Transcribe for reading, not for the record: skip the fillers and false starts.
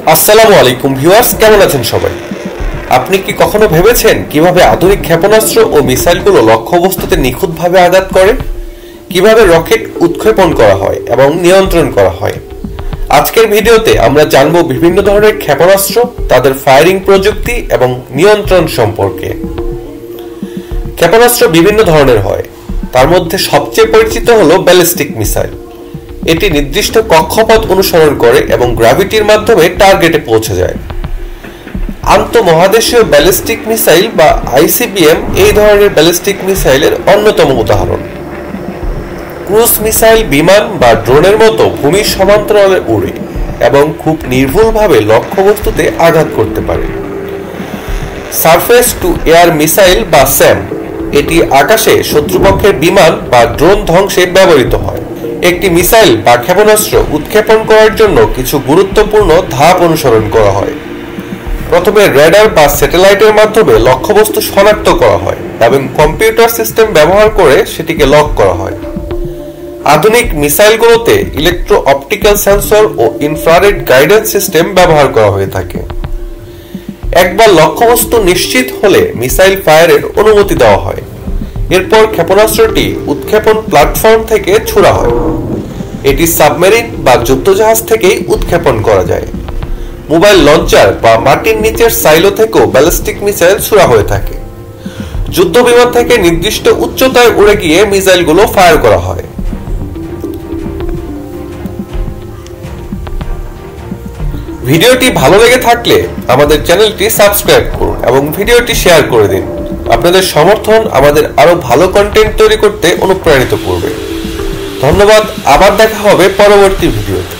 আসসালামু আলাইকুম ভিউয়ার্স, কেমন আছেন সবাই? আপনি কি কখনো ভেবেছেন কিভাবে আধুনিক ক্ষেপণাস্ত্র ও মিসাইলগুলো লক্ষ্যবস্তুতে নিখুঁতভাবে আঘাত করে? কিভাবে রকেট উৎক্ষেপণ করা হয় এবং নিয়ন্ত্রণ করা হয়? আজকের ভিডিওতে আমরা জানব বিভিন্ন ধরনের ক্ষেপণাস্ত্র, তাদের ফায়ারিং প্রযুক্তি এবং নিয়ন্ত্রণ সম্পর্কে। ক্ষেপণাস্ত্র বিভিন্ন ধরনের হয়, তার মধ্যে সবচেয়ে পরিচিত হলো ব্যালিস্টিক মিসাইল। এটি নির্দিষ্ট কক্ষপথ অনুসরণ করে এবং গ্র্যাভিটির মাধ্যমে টার্গেটে পৌঁছে যায়। আন্তঃমহাদেশীয় ব্যালিস্টিক মিসাইল বা আইসিবিএম এই ধরনের ব্যালিস্টিক মিসাইলের অন্যতম উদাহরণ। ক্রুজ মিসাইল বিমান বা ড্রোনের মতো ভূমির সমান্তরালে উড়ে এবং খুব নির্ভুলভাবে লক্ষ্যবস্তুতে আঘাত করতে পারে। সারফেস টু এয়ার মিসাইল বা স্যাম, এটি আকাশে শত্রুপক্ষের বিমান বা ড্রোন ধ্বংসে ব্যবহৃত হয়। একটি মিসাইল বা ক্ষেপণাস্ত্র উৎক্ষেপণ করার জন্য কিছু গুরুত্বপূর্ণ ধাপ অনুসরণ করা হয়। প্রথমে রেডার বা স্যাটেলাইটের মাধ্যমে লক্ষ্যবস্তু শনাক্ত করা হয় এবং কম্পিউটার সিস্টেম ব্যবহার করে সেটিকে লক করা হয়। আধুনিক মিসাইলগুলোতে ইলেকট্রো অপটিক্যাল সেন্সর ও ইনফ্রারেড গাইডেন্স সিস্টেম ব্যবহার করা হয়ে থাকে। একবার লক্ষ্যবস্তু নিশ্চিত হলে মিসাইল ফায়ারের অনুমতি দেওয়া হয়। এরপর ক্ষেপণাস্ত্রটি উৎক্ষেপণ প্ল্যাটফর্ম থেকে ছোড়া হয়। এটি সাবমেরিন বা যুদ্ধজাহাজ থেকেই উৎক্ষেপণ করা যায়। মোবাইল লঞ্চার বা মাটির নিচের সাইলো থেকেও ব্যালিস্টিক মিসাইল ছোড়া হয়ে থাকে। যুদ্ধবিমান থেকে নির্দিষ্ট উচ্চতায় উড়ে গিয়ে মিসাইলগুলো ফায়ার করা হয়। ভিডিওটি ভালো লেগে থাকলে আমাদের চ্যানেলটি সাবস্ক্রাইব করুন এবং ভিডিওটি শেয়ার করে দিন। আপনাদের সমর্থন আমাদের আরো ভালো কন্টেন্ট তৈরি করতে অনুপ্রাণিত করবে। ধন্যবাদ, আবার দেখা হবে পরবর্তী ভিডিওতে।